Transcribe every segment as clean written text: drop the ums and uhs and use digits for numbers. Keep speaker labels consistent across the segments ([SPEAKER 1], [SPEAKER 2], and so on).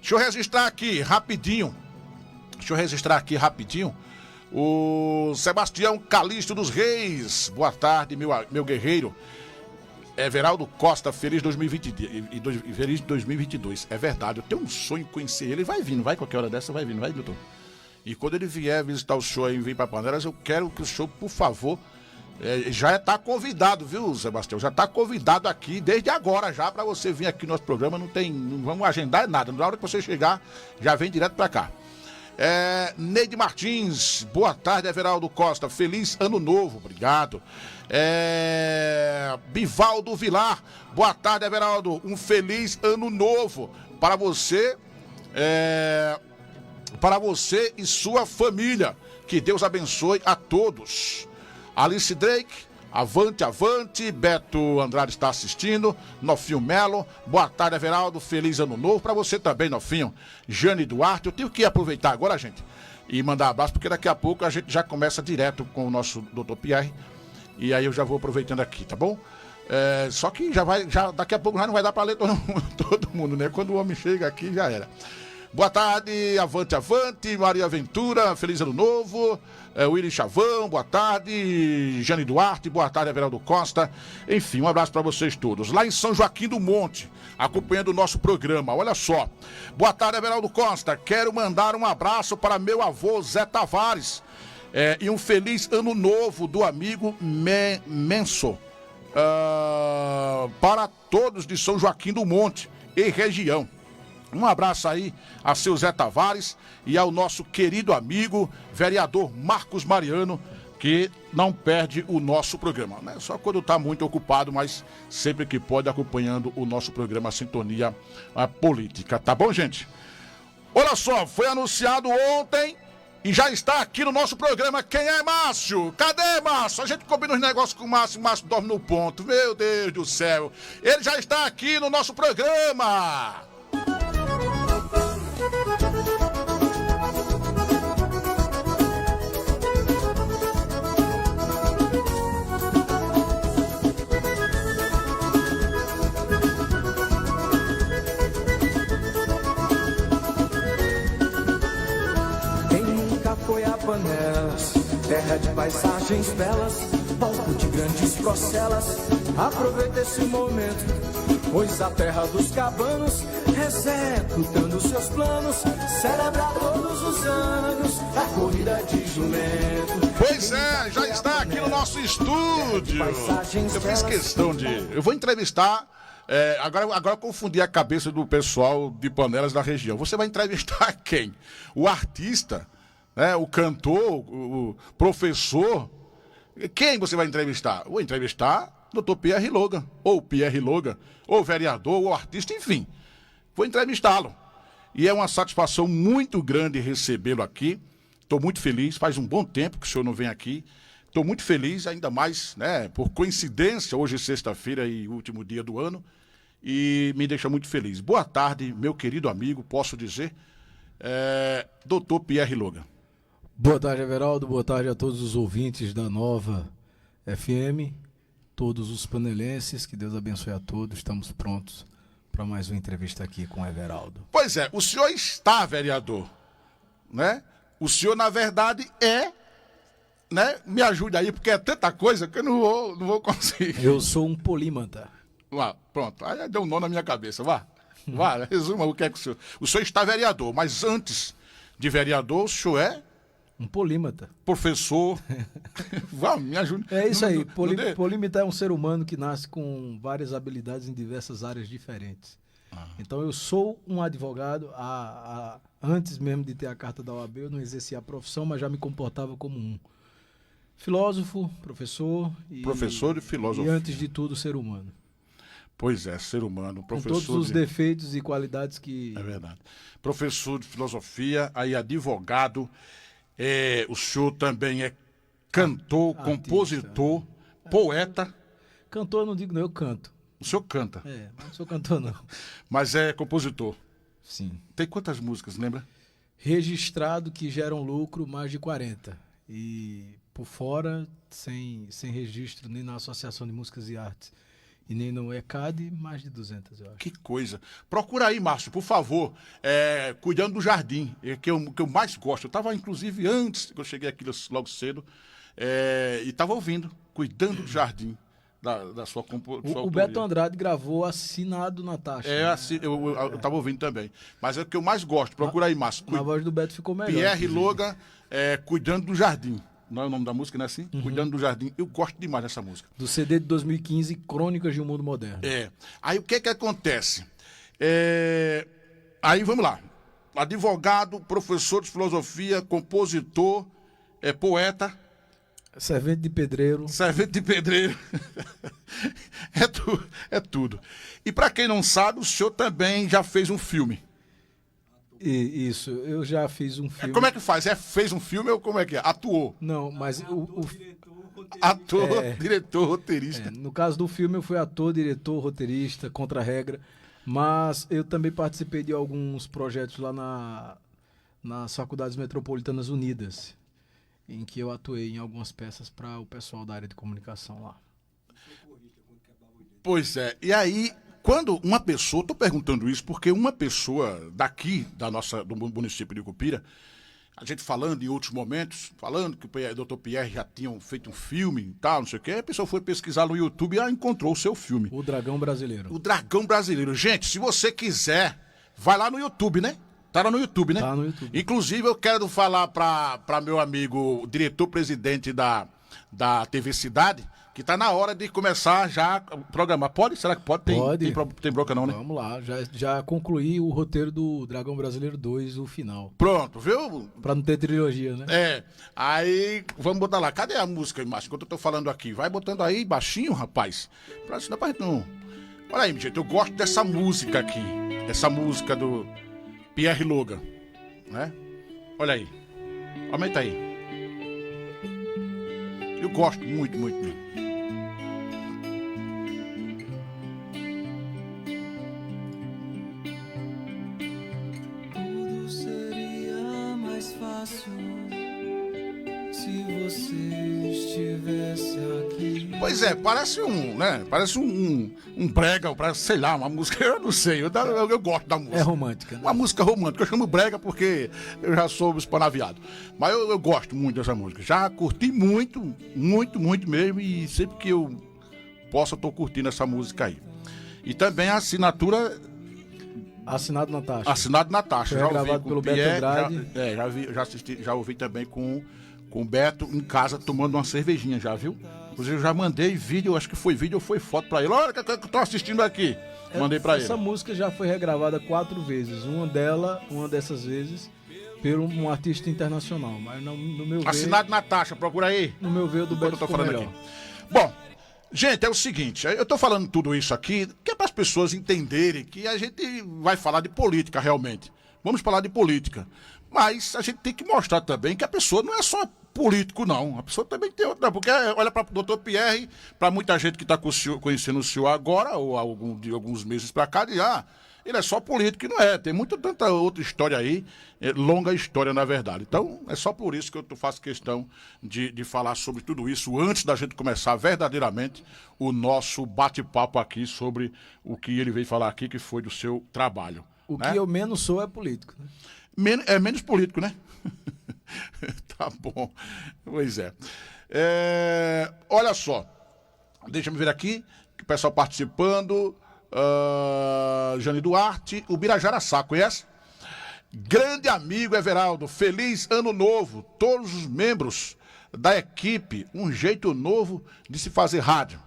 [SPEAKER 1] Deixa eu registrar aqui rapidinho. O Sebastião Calixto dos Reis. Boa tarde, meu guerreiro. Everaldo Costa, feliz 2020 e feliz 2022. É verdade, eu tenho um sonho de conhecer ele. Ele vai vir, não vai? Qualquer hora dessa vai vir, não vai, doutor? E quando ele vier visitar o show aí e vir para Panelas, eu quero que o show, por favor, já está convidado, viu, Sebastião? Já está convidado aqui desde agora já para você vir aqui no nosso programa. Não vamos agendar nada. Na hora que você chegar, já vem direto para cá. Neide Martins, boa tarde, Everaldo Costa, feliz ano novo, obrigado. Bivaldo Vilar, boa tarde, Everaldo, um feliz ano novo para você e sua família, que Deus abençoe a todos. Alice Drake, avante, Beto Andrade está assistindo, Nofinho Melo, boa tarde, Everaldo, feliz ano novo para você também, Nofinho. Jane Duarte, eu tenho que aproveitar agora, gente, e mandar um abraço, porque daqui a pouco a gente já começa direto com o nosso Dr. Pierre, e aí eu já vou aproveitando aqui, tá bom? Só que daqui a pouco já não vai dar para ler todo mundo, né? Quando o homem chega aqui, já era. Boa tarde, avante, Maria Ventura, feliz ano novo. Willy Chavão, boa tarde. Jane Duarte, boa tarde, Everaldo Costa. Enfim, um abraço para vocês todos. Lá em São Joaquim do Monte, acompanhando o nosso programa, olha só. Boa tarde, Everaldo Costa. Quero mandar um abraço para meu avô Zé Tavares. E um feliz ano novo do amigo Menso. Para todos de São Joaquim do Monte e região. Um abraço aí a seu Zé Tavares e ao nosso querido amigo, vereador Marcos Mariano, que não perde o nosso programa, né? Só quando está muito ocupado, mas sempre que pode acompanhando o nosso programa Sintonia Política. Tá bom, gente? Olha só, foi anunciado ontem e já está aqui no nosso programa. Quem é Márcio? Cadê Márcio? A gente combina os negócios com o Márcio dorme no ponto. Meu Deus do céu. Ele já está aqui no nosso programa.
[SPEAKER 2] Panelas, terra de paisagens belas, palco de grandes procelas. Aproveita esse momento, pois a terra dos cabanos, executando seus planos, celebra todos os anos a corrida de jumento.
[SPEAKER 1] Pois é, já está aqui no nosso estúdio. Eu fiz questão eu vou entrevistar. Agora eu confundi a cabeça do pessoal de Panelas da região. Você vai entrevistar quem? O artista? O cantor, o professor, quem você vai entrevistar? Vou entrevistar Dr. Pierre Logan, ou Pierre Logan, ou vereador, ou artista, enfim. Vou entrevistá-lo. E é uma satisfação muito grande recebê-lo aqui. Estou muito feliz, faz um bom tempo que o senhor não vem aqui. Estou muito feliz, ainda mais, por coincidência, hoje é sexta-feira e último dia do ano, e me deixa muito feliz. Boa tarde, meu querido amigo, posso dizer, Dr. Pierre Logan.
[SPEAKER 3] Boa tarde, Everaldo. Boa tarde a todos os ouvintes da Nova FM, todos os panelenses. Que Deus abençoe a todos. Estamos prontos para mais uma entrevista aqui com o Everaldo.
[SPEAKER 1] Pois é, o senhor está, vereador, né? O senhor, na verdade, né? Me ajude aí, porque é tanta coisa que eu não vou conseguir.
[SPEAKER 3] Eu sou um polímata.
[SPEAKER 1] Pronto, aí deu um nó na minha cabeça. Vá, resuma o que é que o senhor... O senhor está vereador, mas antes de vereador, o senhor é...
[SPEAKER 3] Um polímata.
[SPEAKER 1] Professor. Vá, me ajude.
[SPEAKER 3] É isso aí. Polímata é um ser humano que nasce com várias habilidades em diversas áreas diferentes. Então eu sou um advogado. Antes mesmo de ter a carta da OAB, eu não exercia a profissão, mas já me comportava como um filósofo, professor.
[SPEAKER 1] Professor e filósofo.
[SPEAKER 3] E antes de tudo, ser humano.
[SPEAKER 1] Pois é, ser humano, professor.
[SPEAKER 3] Com todos os defeitos e qualidades que...
[SPEAKER 1] É verdade. Professor de filosofia, aí advogado... o senhor também é cantor, artista, compositor, poeta.
[SPEAKER 3] Cantor eu não digo não, eu canto.
[SPEAKER 1] O senhor canta?
[SPEAKER 3] Mas não sou cantor não.
[SPEAKER 1] Mas é compositor?
[SPEAKER 3] Sim.
[SPEAKER 1] Tem quantas músicas, lembra?
[SPEAKER 3] Registrado que geram lucro, mais de 40. E por fora, sem registro nem na Associação de Músicas e Artes. E nem no ECAD, mais de 200, eu acho.
[SPEAKER 1] Que coisa. Procura aí, Márcio, por favor. Cuidando do Jardim, que eu mais gosto. Eu estava, inclusive, antes que eu cheguei aqui logo cedo, e estava ouvindo, Cuidando do Jardim, da sua composição.
[SPEAKER 3] O Beto Andrade gravou Assinado Natasha.
[SPEAKER 1] Eu estava ouvindo também. Mas é o que eu mais gosto. Procura aí, Márcio.
[SPEAKER 3] A voz do Beto ficou melhor.
[SPEAKER 1] Pierre Logan, Cuidando do Jardim. Não é o nome da música, não é assim? Cuidando do Jardim. Eu gosto demais dessa música.
[SPEAKER 3] Do CD de 2015, Crônicas de um Mundo Moderno.
[SPEAKER 1] Aí o que acontece? Aí vamos lá. Advogado, professor de filosofia, compositor, poeta.
[SPEAKER 3] Servente de pedreiro.
[SPEAKER 1] É tudo. E para quem não sabe, o senhor também já fez um filme.
[SPEAKER 3] Isso, eu já fiz um filme.
[SPEAKER 1] Como é que faz? Fez um filme ou como é que é? Atuou?
[SPEAKER 3] Não, mas
[SPEAKER 1] Ator, diretor, roteirista.
[SPEAKER 3] No caso do filme, eu fui ator, diretor, roteirista, contra-regra. Mas eu também participei de alguns projetos lá nas Faculdades Metropolitanas Unidas, em que eu atuei em algumas peças para o pessoal da área de comunicação lá.
[SPEAKER 1] Pois é, e aí, quando uma pessoa, estou perguntando isso porque uma pessoa daqui, do município de Cupira, a gente falando em outros momentos, falando que o Dr. Pierre já tinha feito um filme e tal, não sei o quê, a pessoa foi pesquisar no YouTube e encontrou o seu filme.
[SPEAKER 3] O Dragão Brasileiro.
[SPEAKER 1] O Dragão Brasileiro. Gente, se você quiser, vai lá no YouTube, né? Tá lá no YouTube, né?
[SPEAKER 3] Tá no YouTube.
[SPEAKER 1] Inclusive, eu quero falar para meu amigo, o diretor-presidente da TV Cidade, que tá na hora de começar já a programar. Pode? Será que pode?
[SPEAKER 3] Pode.
[SPEAKER 1] Tem bronca não, né?
[SPEAKER 3] Vamos lá, já concluí o roteiro do Dragão Brasileiro 2, o final.
[SPEAKER 1] Pronto, viu?
[SPEAKER 3] Pra não ter trilogia, né?
[SPEAKER 1] Aí vamos botar lá. Cadê a música aí, Márcio? Enquanto eu tô falando aqui. Vai botando aí baixinho, rapaz. Pra gente não. Olha aí, gente, eu gosto dessa música aqui. Essa música do Pierre Logan, né? Olha aí. Aumenta aí. Eu gosto muito, muito mesmo.
[SPEAKER 2] Tudo seria mais fácil se você estivesse aqui.
[SPEAKER 1] Pois é, parece um brega, parece, sei lá, uma música, eu não sei, eu gosto da música.
[SPEAKER 3] É romântica, né?
[SPEAKER 1] Uma música romântica, eu chamo brega porque eu já sou espanaviado. Mas eu gosto muito dessa música, já curti muito, muito, muito mesmo, e sempre que eu posso eu tô curtindo essa música aí. E também a assinatura...
[SPEAKER 3] Assinado Natasha.
[SPEAKER 1] Assinado Natasha.
[SPEAKER 3] Já gravado pelo Beto Andrade.
[SPEAKER 1] Já assisti, já ouvi também com o Beto em casa tomando uma cervejinha, já viu? Inclusive eu já mandei vídeo, acho que foi vídeo ou foi foto pra ele. Olha que eu tô assistindo aqui. Mandei pra ele.
[SPEAKER 3] Essa música já foi regravada 4 vezes. Uma dessas vezes, por um artista internacional. Mas no meu ver...
[SPEAKER 1] Assinado Natasha, procura aí.
[SPEAKER 3] No meu ver, o do Beto
[SPEAKER 1] eu tô
[SPEAKER 3] ficou
[SPEAKER 1] falando
[SPEAKER 3] melhor.
[SPEAKER 1] aqui. Bom, gente, é o seguinte, eu tô falando tudo isso aqui que é para as pessoas entenderem que a gente vai falar de política realmente. Vamos falar de política. Mas a gente tem que mostrar também que a pessoa não é só político, não. A pessoa também tem outra. Porque olha para o Dr. Pierre, para muita gente que está conhecendo o senhor agora, ou de alguns meses para cá, diz, ele é só político, e não é. Tem tanta outra história aí, longa história, na verdade. Então, é só por isso que eu faço questão de falar sobre tudo isso antes da gente começar verdadeiramente o nosso bate-papo aqui sobre o que ele veio falar aqui, que foi do seu trabalho.
[SPEAKER 3] O que eu menos sou é político, né?
[SPEAKER 1] É menos político, né? Tá bom. Pois é. Olha só. Deixa eu ver aqui. O pessoal participando. Jane Duarte. O Birajara Sá, conhece? Grande amigo Everaldo. Feliz ano novo. Todos os membros da equipe. Um jeito novo de se fazer rádio.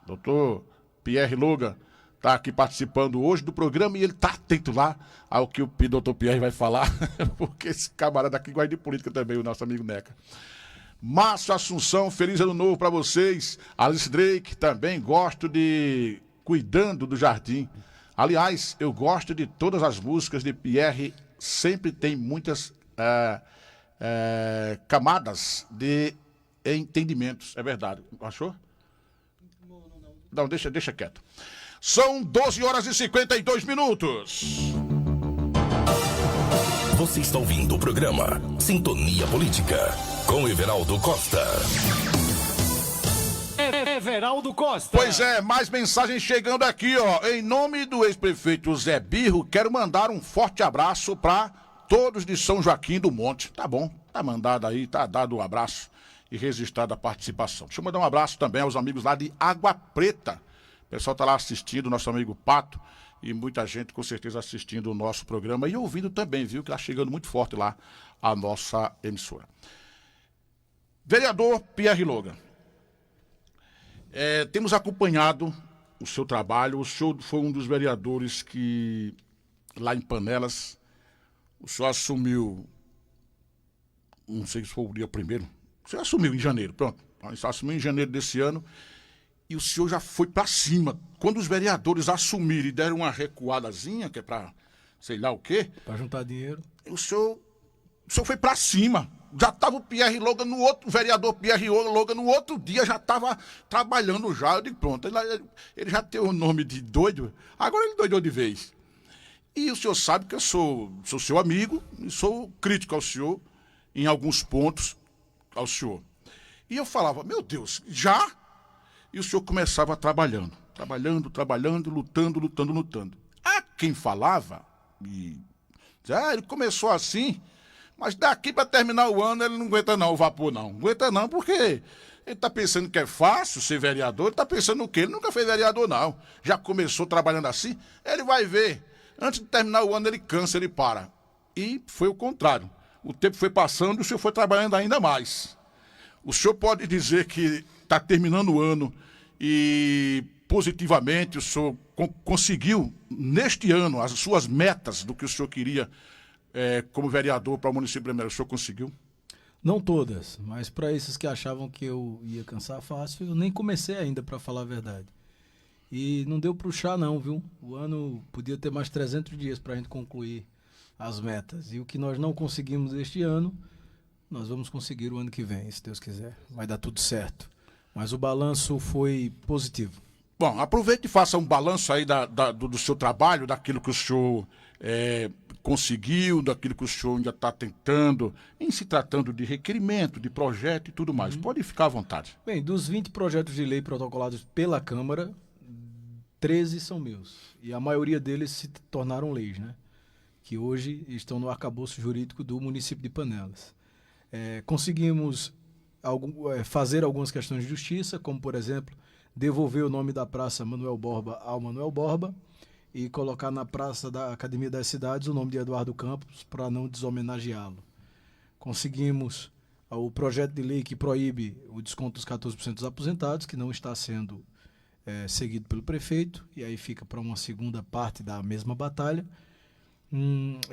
[SPEAKER 1] Doutor Pierre Logan está aqui participando hoje do programa e ele está atento lá ao que o Dr. Pierre vai falar, porque esse camarada aqui gosta de política também, o nosso amigo Neca. Márcio Assunção, feliz ano novo para vocês. Alice Drake, também gosto de Cuidando do Jardim. Aliás, eu gosto de todas as músicas de Pierre, sempre tem muitas camadas de entendimentos, é verdade. Achou? Não, deixa quieto. São 12 horas e 52 minutos.
[SPEAKER 4] Você está ouvindo o programa Sintonia Política, com Everaldo Costa.
[SPEAKER 5] Geraldo Costa.
[SPEAKER 1] Pois é, mais mensagens chegando aqui, ó. Em nome do ex-prefeito Zé Birro, quero mandar um forte abraço para todos de São Joaquim do Monte. Tá bom, tá mandado aí, tá dado o abraço e registrada a participação. Deixa eu mandar um abraço também aos amigos lá de Água Preta. O pessoal tá lá assistindo, nosso amigo Pato, e muita gente com certeza assistindo o nosso programa e ouvindo também, viu, que tá chegando muito forte lá a nossa emissora. Vereador Pierre Logan, temos acompanhado o seu trabalho. O senhor foi um dos vereadores que, lá em Panelas, o senhor assumiu, não sei se foi o dia primeiro, o senhor assumiu em janeiro, pronto, o senhor assumiu em janeiro desse ano, e o senhor já foi para cima. Quando os vereadores assumiram e deram uma recuadazinha, que é para sei lá o quê,
[SPEAKER 3] para juntar dinheiro,
[SPEAKER 1] o senhor foi para cima. Já estava o Pierre Logan o vereador Pierre Logan no outro dia já estava trabalhando já. Eu digo, pronto, ele já tem o nome de doido, agora ele doidou de vez. E o senhor sabe que eu sou seu amigo e sou crítico ao senhor em alguns pontos ao senhor. E eu falava, meu Deus, já? E o senhor começava trabalhando, lutando. Há quem falava, ele começou assim, mas daqui para terminar o ano ele não aguenta não, o vapor não. Não aguenta não, porque ele está pensando que é fácil ser vereador, ele está pensando o quê? Ele nunca foi vereador não. Já começou trabalhando assim, ele vai ver. Antes de terminar o ano ele cansa, ele para. E foi o contrário. O tempo foi passando e o senhor foi trabalhando ainda mais. O senhor pode dizer que está terminando o ano e positivamente o senhor conseguiu, neste ano, as suas metas do que o senhor queria como vereador para o município de Primeiro, o senhor conseguiu?
[SPEAKER 3] Não todas, mas para esses que achavam que eu ia cansar fácil, eu nem comecei ainda, para falar a verdade. E não deu para puxar não, viu? O ano podia ter mais 300 dias para a gente concluir as metas. E o que nós não conseguimos este ano, nós vamos conseguir o ano que vem, se Deus quiser. Vai dar tudo certo. Mas o balanço foi positivo.
[SPEAKER 1] Bom, aproveite e faça um balanço aí do seu trabalho, daquilo que o senhor conseguiu, daquilo que o senhor ainda está tentando, em se tratando de requerimento, de projeto e tudo mais. Pode ficar à vontade.
[SPEAKER 3] Bem, dos 20 projetos de lei protocolados pela Câmara, 13 são meus. E a maioria deles se tornaram leis, né? Que hoje estão no arcabouço jurídico do município de Panelas. Conseguimos fazer algumas questões de justiça, como, por exemplo, devolver o nome da Praça Manuel Borba ao Manuel Borba e colocar na Praça da Academia das Cidades o nome de Eduardo Campos para não deshomenageá-lo. Conseguimos o projeto de lei que proíbe o desconto dos 14% dos aposentados, que não está sendo seguido pelo prefeito, e aí fica para uma segunda parte da mesma batalha.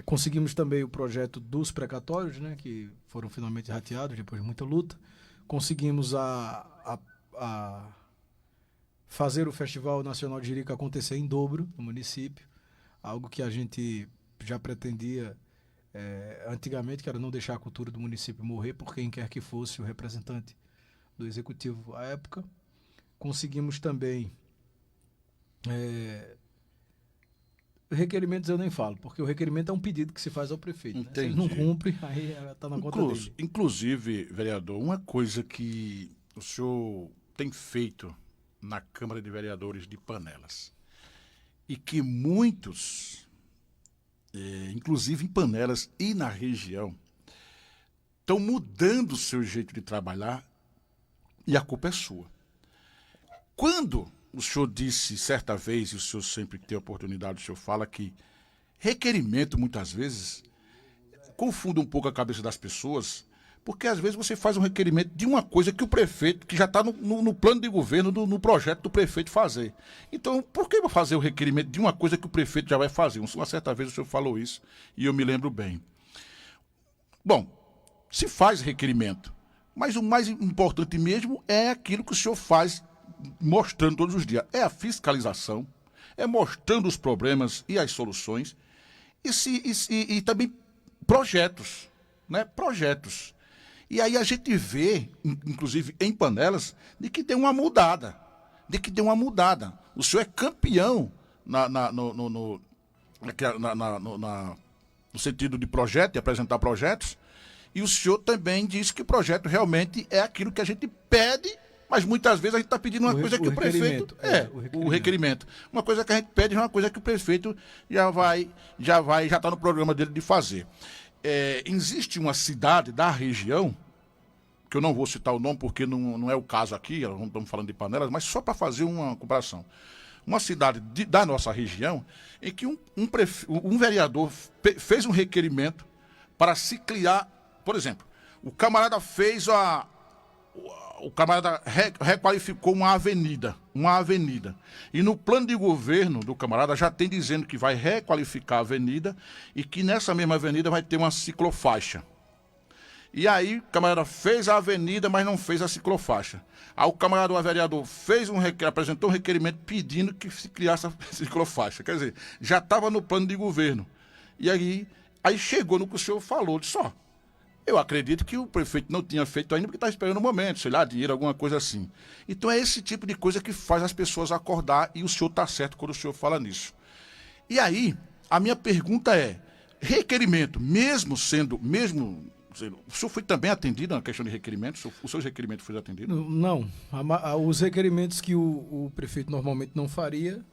[SPEAKER 3] Conseguimos também o projeto dos precatórios, né, que foram finalmente rateados depois de muita luta. Conseguimos fazer o Festival Nacional de Jerico acontecer em dobro no município, algo que a gente já pretendia antigamente, que era não deixar a cultura do município morrer por quem quer que fosse o representante do executivo à época. Conseguimos também requerimentos eu nem falo, porque o requerimento é um pedido que se faz ao prefeito. Né? Se ele não cumpre, aí está na conta dele.
[SPEAKER 1] Inclusive, vereador, uma coisa que o senhor tem feito na Câmara de Vereadores de Panelas e que muitos, inclusive em Panelas e na região, estão mudando o seu jeito de trabalhar e a culpa é sua. Quando o senhor disse certa vez, e o senhor sempre tem a oportunidade, o senhor fala que requerimento, muitas vezes, confunde um pouco a cabeça das pessoas, porque às vezes você faz um requerimento de uma coisa que o prefeito, que já está no plano de governo, no projeto do prefeito fazer. Então, por que fazer o requerimento de uma coisa que o prefeito já vai fazer? Uma certa vez o senhor falou isso, e eu me lembro bem. Bom, se faz requerimento, mas o mais importante mesmo é aquilo que o senhor faz mostrando todos os dias. É a fiscalização, é mostrando os problemas e as soluções, e também projetos, né? Projetos. E aí a gente vê, inclusive em Panelas, de que deu uma mudada. O senhor é campeão no sentido de projeto, de apresentar projetos, e o senhor também diz que o projeto realmente é aquilo que a gente pede, Mas muitas vezes a gente está pedindo uma coisa que o prefeito... O requerimento. Uma coisa que a gente pede é uma coisa que o prefeito já está no programa dele de fazer. Existe uma cidade da região, que eu não vou citar o nome porque não é o caso aqui, nós não estamos falando de Panelas, mas só para fazer uma comparação. Uma cidade da nossa região em que um vereador fez um requerimento para se criar, por exemplo, o camarada requalificou uma avenida. E no plano de governo do camarada já tem dizendo que vai requalificar a avenida e que nessa mesma avenida vai ter uma ciclofaixa. E aí o camarada fez a avenida, mas não fez a ciclofaixa. Aí o camarada, o vereador, apresentou um requerimento pedindo que se criasse a ciclofaixa. Quer dizer, já estava no plano de governo. E aí chegou no que o senhor falou, disse, eu acredito que o prefeito não tinha feito ainda porque está esperando um momento, sei lá, dinheiro, alguma coisa assim. Então é esse tipo de coisa que faz as pessoas acordar e o senhor está certo quando o senhor fala nisso. E aí, a minha pergunta é, requerimento, o senhor foi também atendido na questão de requerimentos? O seu requerimento foi atendido?
[SPEAKER 3] Não. Os requerimentos que o prefeito normalmente não faria,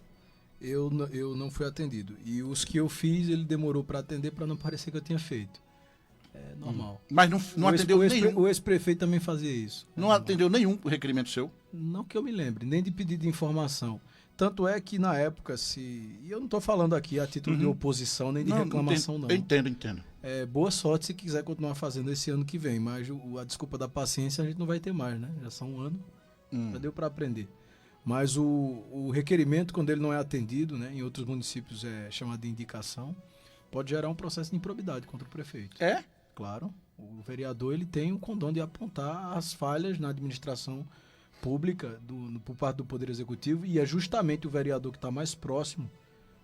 [SPEAKER 3] eu não fui atendido. E os que eu fiz, ele demorou para atender para não parecer que eu tinha feito. É normal.
[SPEAKER 1] Mas não atendeu nenhum?
[SPEAKER 3] O ex-prefeito também fazia isso.
[SPEAKER 1] Não atendeu nenhum requerimento seu?
[SPEAKER 3] Não que eu me lembre, nem de pedido de informação. Tanto é que na época, e eu não estou falando aqui a título de oposição nem de reclamação, não.
[SPEAKER 1] Eu entendo.
[SPEAKER 3] Boa sorte se quiser continuar fazendo esse ano que vem, mas a desculpa da paciência a gente não vai ter mais, né? Já são um ano, já deu para aprender. Mas o requerimento, quando ele não é atendido, né, em outros municípios é chamado de indicação, pode gerar um processo de improbidade contra o prefeito.
[SPEAKER 1] É?
[SPEAKER 3] Claro. O vereador ele tem o condão de apontar as falhas na administração pública por parte do Poder Executivo, e é justamente o vereador que está mais próximo,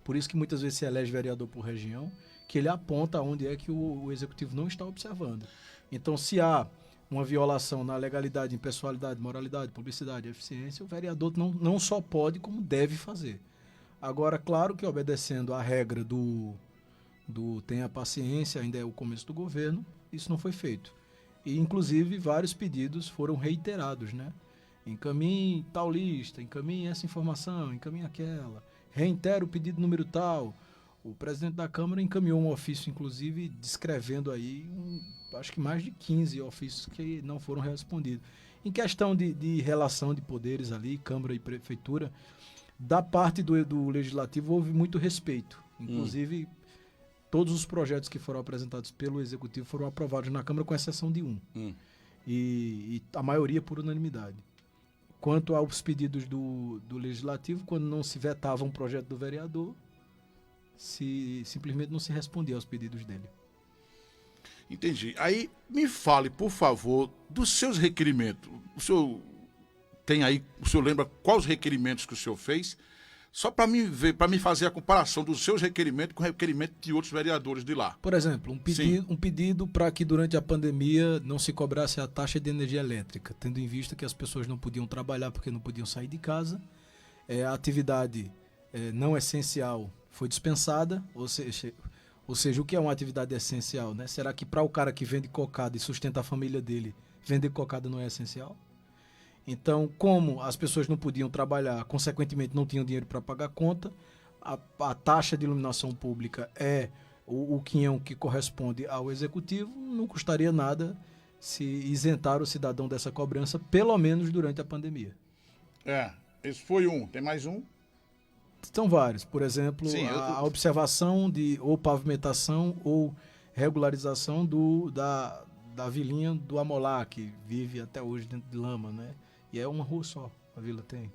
[SPEAKER 3] por isso que muitas vezes se elege vereador por região, que ele aponta onde é que o Executivo não está observando. Então, se há uma violação na legalidade, impessoalidade, moralidade, publicidade, eficiência, o vereador não só pode, como deve fazer. Agora, claro que obedecendo à regra do tenha paciência, ainda é o começo do governo, isso não foi feito. E, inclusive, vários pedidos foram reiterados, né? Encaminhe tal lista, encaminhe essa informação, encaminhe aquela, reitera o pedido número tal. O presidente da Câmara encaminhou um ofício, inclusive, descrevendo aí, acho que mais de 15 ofícios que não foram respondidos. Em questão de relação de poderes ali, Câmara e Prefeitura, da parte do Legislativo houve muito respeito. Inclusive, todos os projetos que foram apresentados pelo Executivo foram aprovados na Câmara, com exceção de um. E a maioria por unanimidade. Quanto aos pedidos do Legislativo, quando não se vetava um projeto do vereador, simplesmente não se respondia aos pedidos dele.
[SPEAKER 1] Entendi. Aí, me fale, por favor, dos seus requerimentos. O senhor lembra quais requerimentos que o senhor fez? Só para me fazer a comparação dos seus requerimentos com o requerimento de outros vereadores de lá.
[SPEAKER 3] Por exemplo, um pedido para que durante a pandemia não se cobrasse a taxa de energia elétrica, tendo em vista que as pessoas não podiam trabalhar porque não podiam sair de casa, a atividade não essencial foi dispensada, ou seja, o que é uma atividade essencial, né? Será que para o cara que vende cocada e sustenta a família dele, vender cocada não é essencial? Então, como as pessoas não podiam trabalhar, consequentemente não tinham dinheiro para pagar a conta, a taxa de iluminação pública é o quinhão que corresponde ao Executivo, não custaria nada se isentar o cidadão dessa cobrança, pelo menos durante a pandemia.
[SPEAKER 1] Esse foi um. Tem mais um?
[SPEAKER 3] São vários. Por exemplo, a observação de ou pavimentação ou regularização da vilinha do Amolá, que vive até hoje dentro de lama, né? E é uma rua só, a vila tem.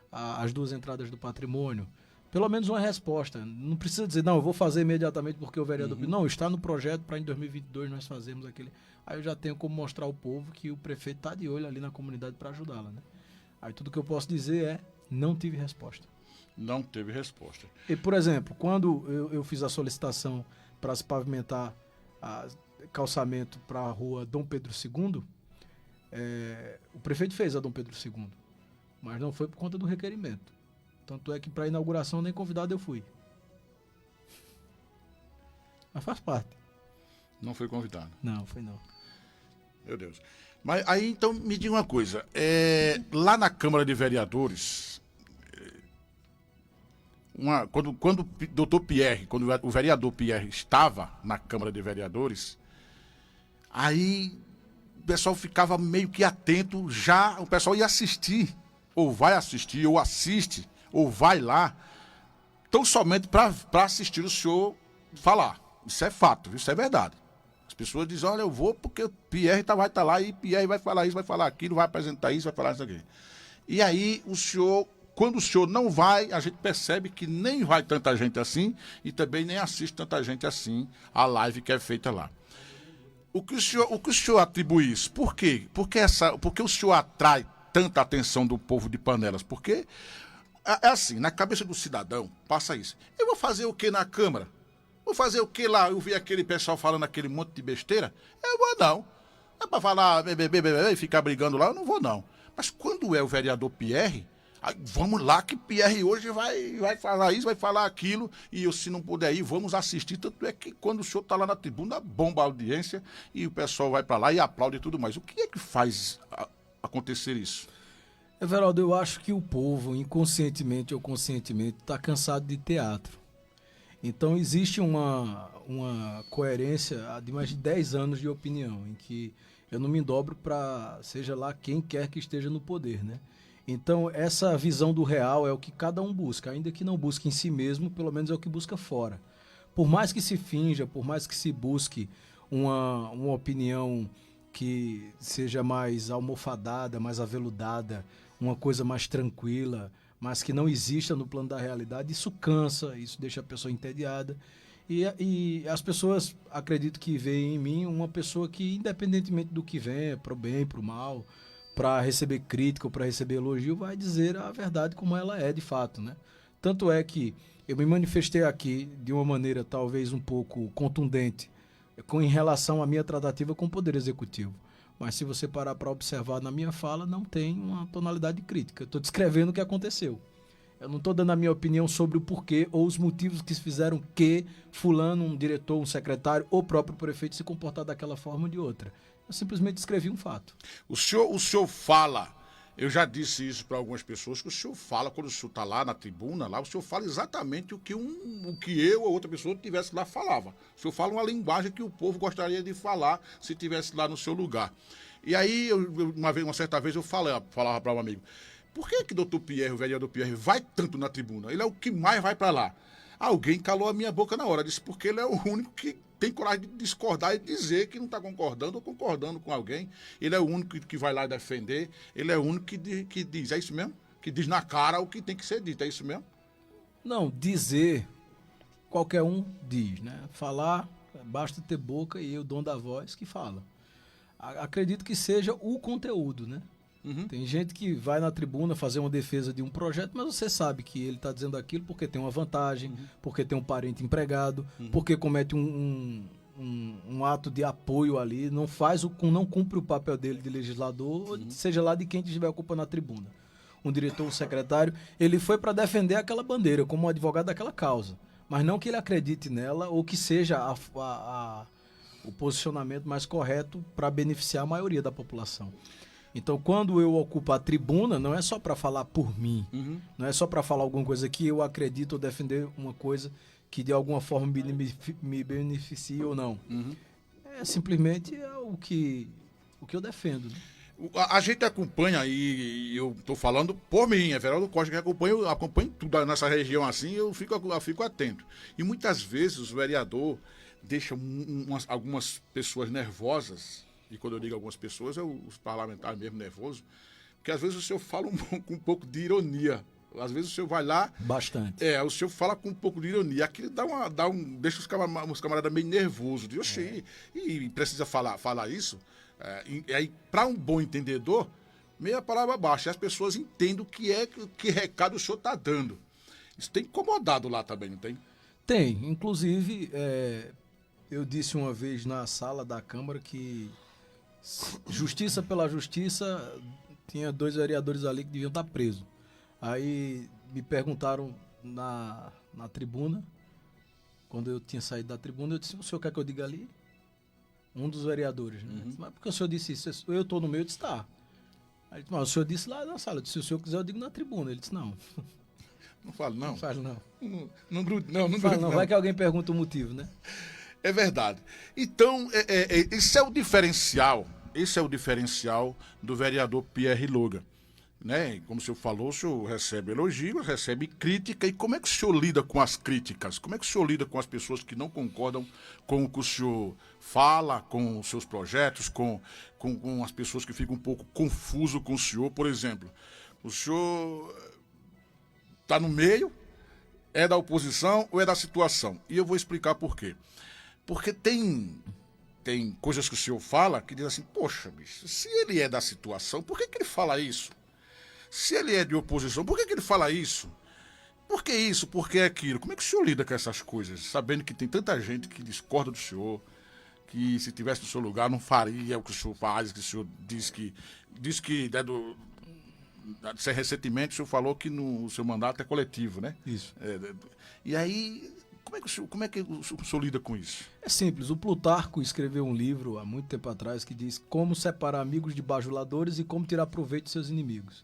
[SPEAKER 3] As duas entradas do patrimônio. Pelo menos uma resposta. Não precisa dizer, não, eu vou fazer imediatamente porque o vereador... Não, está no projeto para em 2022 nós fazermos aquele... Aí eu já tenho como mostrar ao povo que o prefeito está de olho ali na comunidade para ajudá-la, né? Aí tudo que eu posso dizer é, não tive resposta.
[SPEAKER 1] Não teve resposta.
[SPEAKER 3] E, por exemplo, quando eu fiz a solicitação para se pavimentar calçamento para a rua Dom Pedro II, o prefeito fez a Dom Pedro II, mas não foi por conta do requerimento. Tanto é que para a inauguração nem convidado eu fui. Mas faz parte.
[SPEAKER 1] Não foi convidado?
[SPEAKER 3] Não, foi não.
[SPEAKER 1] Meu Deus. Mas aí, então, me diga uma coisa. Lá na Câmara de Vereadores, quando o doutor Pierre, quando o vereador Pierre estava na Câmara de Vereadores, aí o pessoal ficava meio que atento, já o pessoal ia assistir, ou vai assistir, ou assiste, ou vai lá, tão somente para assistir o senhor falar. Isso é fato, isso é verdade. As pessoas dizem, olha, eu vou porque o Pierre vai estar lá e Pierre vai falar isso, vai falar aquilo, vai apresentar isso, vai falar isso aqui. E aí o senhor, quando o senhor não vai, a gente percebe que nem vai tanta gente assim e também nem assiste tanta gente assim a live que é feita lá. O que o senhor atribui isso? Por quê? Porque o senhor atrai tanta atenção do povo de Panelas? Porque é assim, na cabeça do cidadão passa isso. Eu vou fazer o que na Câmara? Vou fazer o que lá? Eu vi aquele pessoal falando aquele monte de besteira? Eu vou não. É pra falar e ficar brigando lá, eu não vou não. Mas quando é o vereador Pierre, aí, vamos lá que Pierre hoje vai falar isso, vai falar aquilo, e eu, se não puder ir, vamos assistir. Tanto é que quando o senhor está lá na tribuna, bomba a audiência e o pessoal vai para lá e aplaude e tudo mais. O que é que faz acontecer isso?
[SPEAKER 3] Everaldo, eu acho que o povo, inconscientemente ou conscientemente, está cansado de teatro. Então existe uma coerência de mais de 10 anos de opinião, em que eu não me dobro para seja lá quem quer que esteja no poder, né? Então essa visão do real é o que cada um busca, ainda que não busque em si mesmo, pelo menos é o que busca fora. Por mais que se finja, por mais que se busque uma opinião que seja mais almofadada, mais aveludada, uma coisa mais tranquila, mas que não exista no plano da realidade, isso cansa, isso deixa a pessoa entediada. E as pessoas, acredito que veem em mim uma pessoa que, independentemente do que venha, para o bem, para o mal, para receber crítica ou para receber elogio, vai dizer a verdade como ela é de fato, né? Tanto é que eu me manifestei aqui de uma maneira talvez um pouco contundente em relação à minha tratativa com o Poder Executivo. Mas se você parar para observar na minha fala, não tem uma tonalidade de crítica. Eu estou descrevendo o que aconteceu. Eu não estou dando a minha opinião sobre o porquê ou os motivos que fizeram que fulano, um diretor, um secretário ou o próprio prefeito se comportar daquela forma ou de outra. Eu simplesmente descrevi um fato.
[SPEAKER 1] O senhor fala, eu já disse isso para algumas pessoas, que o senhor fala, quando o senhor está lá na tribuna, lá, o senhor fala exatamente o que eu ou outra pessoa tivesse lá falava. O senhor fala uma linguagem que o povo gostaria de falar se tivesse lá no seu lugar. E aí, uma certa vez, eu falava para um amigo, por que doutor Pierre, o vereador Pierre, vai tanto na tribuna? Ele é o que mais vai para lá. Alguém calou a minha boca na hora, disse, porque ele é o único que tem coragem de discordar e dizer que não está concordando ou concordando com alguém. Ele é o único que vai lá defender, ele é o único que diz, é isso mesmo? Que diz na cara o que tem que ser dito, é isso mesmo?
[SPEAKER 3] Não, dizer, qualquer um diz, né? Falar, basta ter boca e o dom da voz que fala. Acredito que seja o conteúdo, né? Uhum. Tem gente que vai na tribuna fazer uma defesa de um projeto, mas você sabe que ele está dizendo aquilo porque tem uma vantagem, porque tem um parente empregado, porque comete um ato de apoio ali, não cumpre o papel dele de legislador, seja lá de quem estiver ocupando a tribuna. Um diretor, um secretário, ele foi para defender aquela bandeira como um advogado daquela causa, mas não que ele acredite nela ou que seja o posicionamento mais correto para beneficiar a maioria da população. Então, quando eu ocupo a tribuna, não é só para falar por mim, não é só para falar alguma coisa que eu acredito ou defender uma coisa que de alguma forma me beneficie ou não. É simplesmente o que eu defendo. Né?
[SPEAKER 1] A gente acompanha, e eu estou falando por mim, é Everaldo Costa que acompanho tudo nessa região assim, eu fico atento. E muitas vezes o vereador deixa algumas pessoas nervosas. E quando eu digo algumas pessoas, os parlamentares mesmo nervosos, porque às vezes o senhor fala com um pouco de ironia. Às vezes o senhor vai lá...
[SPEAKER 3] Bastante.
[SPEAKER 1] O senhor fala com um pouco de ironia. Aquilo deixa os camaradas meio nervosos. E precisa falar isso. E aí, para um bom entendedor, meia palavra baixa. E as pessoas entendem que recado o senhor está dando. Isso tem incomodado lá também, não tem?
[SPEAKER 3] Tem. Inclusive, eu disse uma vez na sala da Câmara que... Justiça pela justiça, tinha 2 vereadores ali que deviam estar presos. Aí me perguntaram na tribuna, quando eu tinha saído da tribuna, eu disse, o senhor quer que eu diga ali? um dos vereadores. Né? Disse, mas por que o senhor disse isso? Eu estou no meio, eu disse, tá. Aí ele disse, mas o senhor disse lá na sala, eu disse, se o senhor quiser eu digo na tribuna. Ele disse, não.
[SPEAKER 1] Não falo, não.
[SPEAKER 3] Não falo, não.
[SPEAKER 1] Não grude, não. Não
[SPEAKER 3] Fala,
[SPEAKER 1] grude,
[SPEAKER 3] não.
[SPEAKER 1] não.
[SPEAKER 3] Vai que alguém pergunta o motivo, né?
[SPEAKER 1] É verdade. Então, esse é o diferencial. Esse é o diferencial do vereador Pierre Logan. Né? Como o senhor falou, o senhor recebe elogio, recebe crítica. E como é que o senhor lida com as críticas? Como é que o senhor lida com as pessoas que não concordam com o que o senhor fala, com os seus projetos, com as pessoas que ficam um pouco confuso com o senhor? Por exemplo, o senhor está no meio, é da oposição ou é da situação? E eu vou explicar por quê. Porque tem coisas que o senhor fala que diz assim, poxa, bicho, se ele é da situação, por que ele fala isso? Se ele é de oposição, por que ele fala isso? Por que isso? Por que aquilo? Como é que o senhor lida com essas coisas? Sabendo que tem tanta gente que discorda do senhor, que se tivesse no seu lugar não faria o que o senhor faz, que o senhor diz que recentemente o senhor falou que no seu mandato é coletivo, né?
[SPEAKER 3] Isso.
[SPEAKER 1] E aí, como é que o senhor lida com isso?
[SPEAKER 3] É simples. O Plutarco escreveu um livro há muito tempo atrás que diz como separar amigos de bajuladores e como tirar proveito de seus inimigos.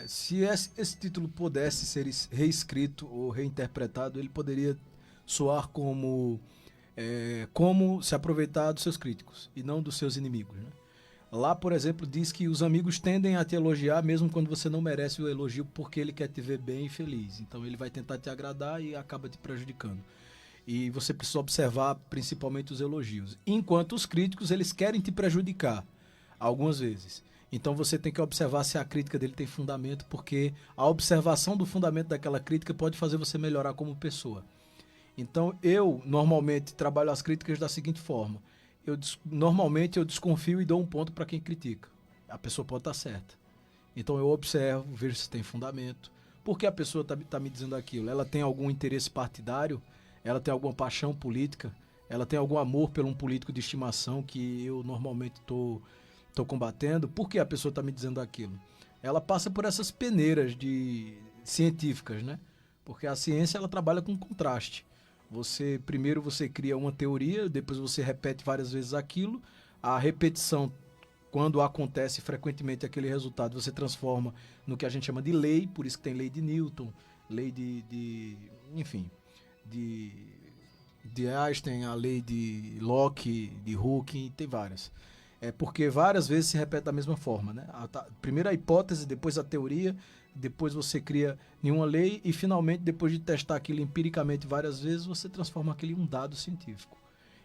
[SPEAKER 3] Se esse título pudesse ser reescrito ou reinterpretado, ele poderia soar como se aproveitar dos seus críticos e não dos seus inimigos. Né? Lá, por exemplo, diz que os amigos tendem a te elogiar mesmo quando você não merece o elogio porque ele quer te ver bem e feliz. Então ele vai tentar te agradar e acaba te prejudicando. E você precisa observar principalmente os elogios. Enquanto os críticos, eles querem te prejudicar algumas vezes. Então você tem que observar se a crítica dele tem fundamento, porque a observação do fundamento daquela crítica pode fazer você melhorar como pessoa. Então eu normalmente trabalho as críticas da seguinte forma. Normalmente eu desconfio e dou um ponto para quem critica. A pessoa pode estar certa. Então eu observo, vejo se tem fundamento. Por que a pessoa está me dizendo aquilo? Ela tem algum interesse partidário? Ela tem alguma paixão política? Ela tem algum amor por um político de estimação que eu normalmente estou combatendo? Por que a pessoa está me dizendo aquilo? Ela passa por essas peneiras científicas, né? Porque a ciência ela trabalha com contraste. Primeiro você cria uma teoria, depois você repete várias vezes aquilo. A repetição, quando acontece frequentemente aquele resultado, você transforma no que a gente chama de lei, por isso que tem lei de Newton, lei de Einstein, a lei de Locke, de Hawking, tem várias. Porque várias vezes se repete da mesma forma, né? Primeiro a hipótese, depois a teoria, depois você cria nenhuma lei e finalmente, depois de testar aquilo empiricamente várias vezes, você transforma aquilo em um dado científico.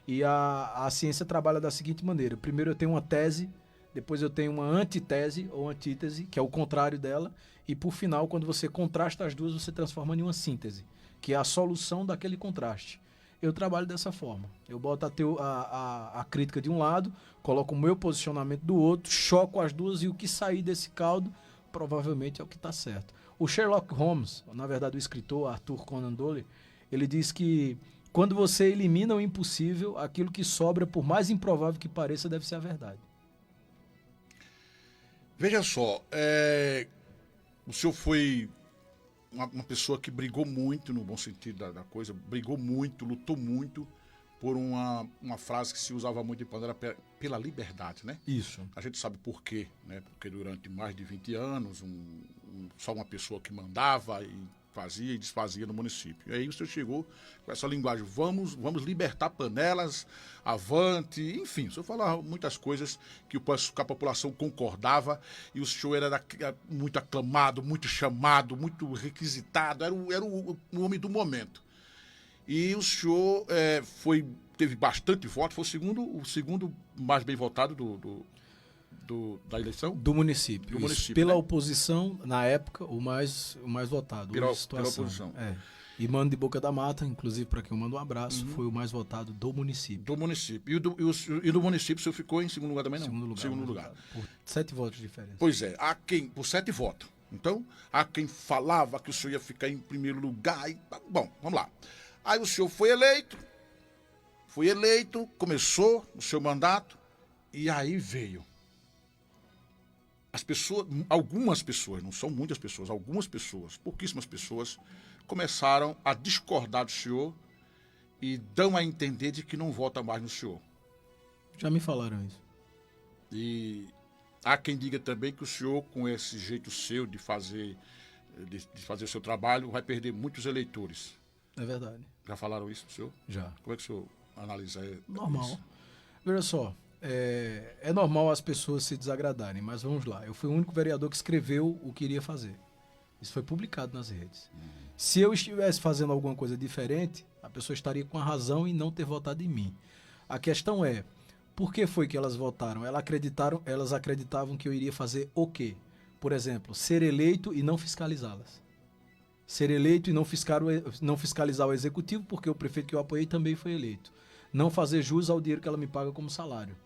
[SPEAKER 3] E a ciência trabalha da seguinte maneira. Primeiro eu tenho uma tese, depois eu tenho uma antitese ou antítese, que é o contrário dela, e por final, quando você contrasta as duas, você transforma em uma síntese, que é a solução daquele contraste. Eu trabalho dessa forma. Eu boto a crítica de um lado, coloco o meu posicionamento do outro, choco as duas e o que sair desse caldo provavelmente é o que está certo. O Sherlock Holmes, na verdade o escritor Arthur Conan Doyle, ele diz que quando você elimina o impossível, aquilo que sobra, por mais improvável que pareça, deve ser a verdade.
[SPEAKER 1] Veja só, o senhor foi uma pessoa que brigou muito, no bom sentido da coisa, brigou muito, lutou muito por uma frase que se usava muito em Pandora, pela liberdade, né?
[SPEAKER 3] Isso.
[SPEAKER 1] A gente sabe por quê, né? Porque durante mais de 20 anos, só uma pessoa que mandava e fazia e desfazia no município. E aí o senhor chegou com essa linguagem, vamos libertar Panelas, avante, enfim, o senhor falava muitas coisas que a população concordava e o senhor era muito aclamado, muito chamado, muito requisitado, era o homem do momento. E o senhor teve bastante voto, foi o segundo mais bem votado da eleição?
[SPEAKER 3] Do município.
[SPEAKER 1] Do município,
[SPEAKER 3] pela
[SPEAKER 1] né?
[SPEAKER 3] Oposição, na época, o mais votado.
[SPEAKER 1] Pela oposição.
[SPEAKER 3] E Mano de Boca da Mata, inclusive para quem eu mando um abraço, foi o mais votado do município.
[SPEAKER 1] Do município. E do município o senhor ficou em segundo lugar também, não?
[SPEAKER 3] Segundo lugar. Por 7 votos de diferença.
[SPEAKER 1] Pois é, por 7 votos. Então, há quem falava que o senhor ia ficar em primeiro lugar. Bom, vamos lá. Aí o senhor foi eleito, começou o seu mandato, e aí veio. Algumas pessoas, não são muitas pessoas, algumas pessoas, pouquíssimas pessoas, começaram a discordar do senhor e dão a entender de que não vota mais no senhor.
[SPEAKER 3] Já me falaram isso.
[SPEAKER 1] E há quem diga também que o senhor, com esse jeito seu de fazer o seu trabalho, vai perder muitos eleitores.
[SPEAKER 3] É verdade.
[SPEAKER 1] Já falaram isso pro senhor?
[SPEAKER 3] Já.
[SPEAKER 1] Como é que o senhor analisa isso?
[SPEAKER 3] Normal. Veja só, é normal as pessoas se desagradarem, mas vamos lá. Eu fui o único vereador que escreveu o que iria fazer. Isso foi publicado nas redes. Se eu estivesse fazendo alguma coisa diferente, a pessoa estaria com a razão em não ter votado em mim. A questão é, por que foi que elas votaram? Elas acreditavam que eu iria fazer o quê? Por exemplo, ser eleito e não fiscalizá-las. Ser eleito e não fiscalizar o executivo, porque o prefeito que eu apoiei também foi eleito. Não fazer jus ao dinheiro que ela me paga como salário.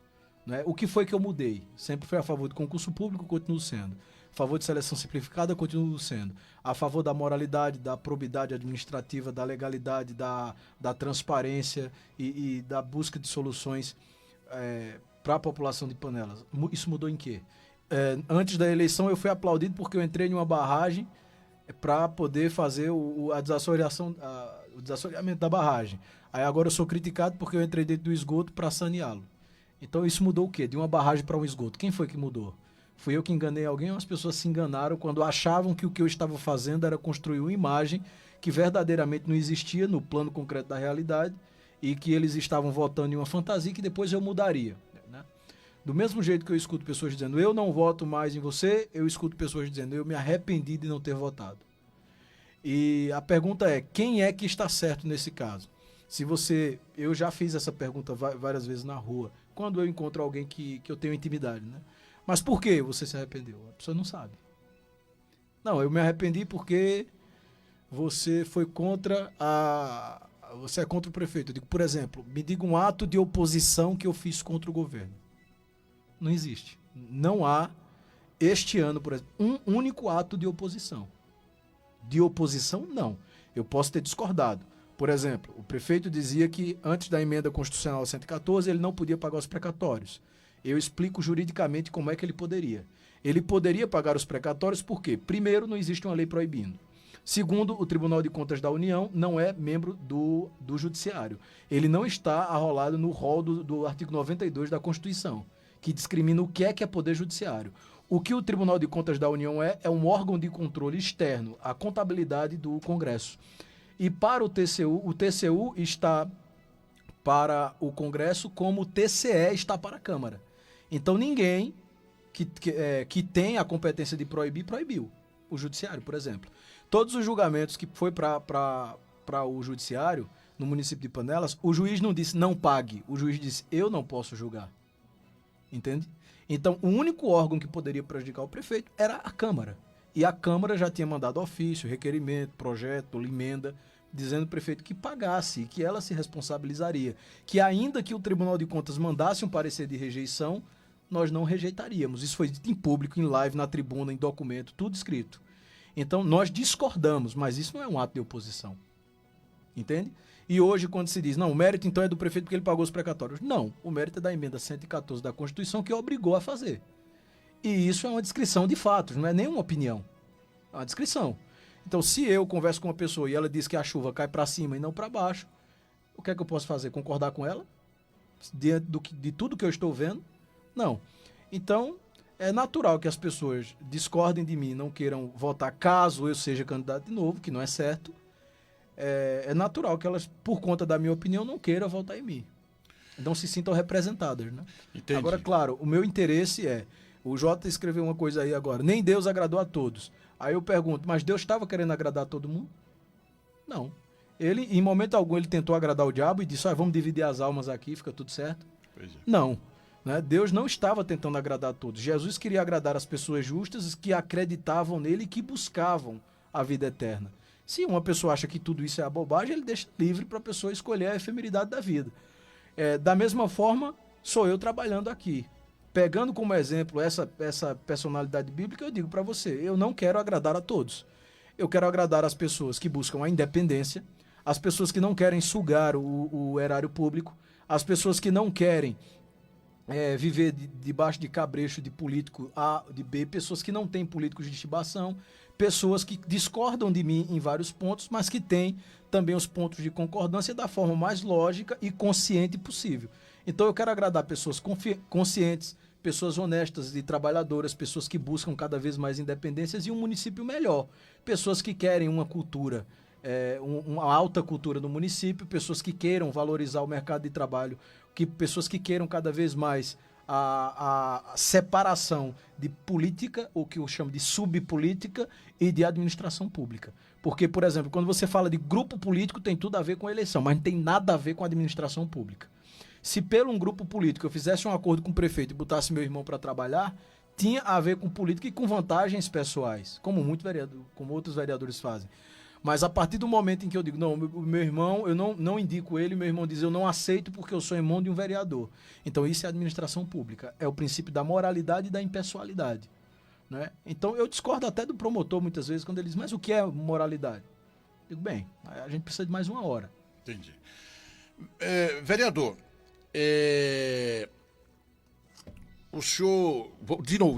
[SPEAKER 3] Né? O que foi que eu mudei? Sempre fui a favor do concurso público, continuo sendo. A favor de seleção simplificada, continuo sendo. A favor da moralidade, da probidade administrativa, da legalidade, da transparência e da busca de soluções para a população de Panelas. Isso mudou em quê? Antes da eleição eu fui aplaudido porque eu entrei em uma barragem para poder fazer o desassoreamento da barragem. Aí agora eu sou criticado porque eu entrei dentro do esgoto para saneá-lo. Então isso mudou o quê? De uma barragem para um esgoto. Quem foi que mudou? Fui eu que enganei alguém ou as pessoas se enganaram quando achavam que o que eu estava fazendo era construir uma imagem que verdadeiramente não existia no plano concreto da realidade e que eles estavam votando em uma fantasia que depois eu mudaria. Né? Do mesmo jeito que eu escuto pessoas dizendo eu não voto mais em você, eu escuto pessoas dizendo eu me arrependi de não ter votado. E a pergunta é, quem é que está certo nesse caso? Eu já fiz essa pergunta várias vezes na rua, quando eu encontro alguém que eu tenho intimidade, né? Mas por que você se arrependeu? A pessoa não sabe. Não, eu me arrependi porque você foi você é contra o prefeito. Eu digo, por exemplo, me diga um ato de oposição que eu fiz contra o governo. Não existe. Não há, este ano, por exemplo, um único ato de oposição. De oposição, não. Eu posso ter discordado. Por exemplo, o prefeito dizia que antes da emenda constitucional 114 ele não podia pagar os precatórios. Eu explico juridicamente como é que ele poderia. Ele poderia pagar os precatórios porque, primeiro, não existe uma lei proibindo. Segundo, o Tribunal de Contas da União não é membro do Judiciário. Ele não está arrolado no rol do artigo 92 da Constituição, que discrimina o que é poder judiciário. O que o Tribunal de Contas da União é um órgão de controle externo, a contabilidade do Congresso. E para o TCU está para o Congresso como o TCE está para a Câmara. Então ninguém que tem a competência de proibir, proibiu. O Judiciário, por exemplo. Todos os julgamentos que foi para o Judiciário, no município de Panelas, o juiz não disse não pague. O juiz disse eu não posso julgar. Entende? Então o único órgão que poderia prejudicar o prefeito era a Câmara. E a Câmara já tinha mandado ofício, requerimento, projeto, emenda, dizendo ao prefeito que pagasse, que ela se responsabilizaria. Que ainda que o Tribunal de Contas mandasse um parecer de rejeição, nós não rejeitaríamos. Isso foi dito em público, em live, na tribuna, em documento, tudo escrito. Então, nós discordamos, mas isso não é um ato de oposição. Entende? E hoje, quando se diz, não, o mérito então é do prefeito porque ele pagou os precatórios. Não, o mérito é da emenda 114 da Constituição que obrigou a fazer. E isso é uma descrição de fatos, não é nenhuma opinião. É uma descrição. Então, se eu converso com uma pessoa e ela diz que a chuva cai para cima e não para baixo, o que é que eu posso fazer? Concordar com ela? Diante de tudo que eu estou vendo? Não. Então, é natural que as pessoas discordem de mim, não queiram votar caso eu seja candidato de novo, que não é certo. É natural que elas, por conta da minha opinião, não queiram votar em mim. Não se sintam representadas, né?
[SPEAKER 1] Entendi.
[SPEAKER 3] Agora, claro, o meu interesse é... O Jota escreveu uma coisa aí agora. Nem Deus agradou a todos. Aí eu pergunto, mas Deus estava querendo agradar a todo mundo? Não. Ele, em momento algum, ele tentou agradar o diabo e disse, vamos dividir as almas aqui, fica tudo certo?
[SPEAKER 1] Pois é.
[SPEAKER 3] Não. Né? Deus não estava tentando agradar a todos. Jesus queria agradar as pessoas justas que acreditavam nele e que buscavam a vida eterna. Se uma pessoa acha que tudo isso é a bobagem, ele deixa livre para a pessoa escolher a efemeridade da vida. Da mesma forma, sou eu trabalhando aqui. Pegando como exemplo essa personalidade bíblica, eu digo para você, eu não quero agradar a todos. Eu quero agradar as pessoas que buscam a independência, as pessoas que não querem sugar o erário público, as pessoas que não querem viver debaixo de cabrecho de político A, de B, pessoas que não têm políticos de estimação, pessoas que discordam de mim em vários pontos, mas que têm também os pontos de concordância da forma mais lógica e consciente possível. Então eu quero agradar pessoas conscientes, pessoas honestas e trabalhadoras, pessoas que buscam cada vez mais independências e um município melhor. Pessoas que querem uma cultura, uma alta cultura no município, pessoas que queiram valorizar o mercado de trabalho, pessoas que queiram cada vez mais a separação de política, o que eu chamo de subpolítica, e de administração pública. Porque, por exemplo, quando você fala de grupo político, tem tudo a ver com a eleição, mas não tem nada a ver com a administração pública. Se pelo um grupo político eu fizesse um acordo com o prefeito e botasse meu irmão para trabalhar, tinha a ver com política e com vantagens pessoais, como outros vereadores fazem. Mas a partir do momento em que eu digo, não, o meu irmão, eu não indico ele, meu irmão diz, eu não aceito porque eu sou irmão de um vereador. Então isso é administração pública, é o princípio da moralidade e da impessoalidade. Né? Então eu discordo até do promotor muitas vezes quando ele diz, mas o que é moralidade? Eu digo, bem, a gente precisa de mais uma hora.
[SPEAKER 1] Entendi. Vereador, o senhor,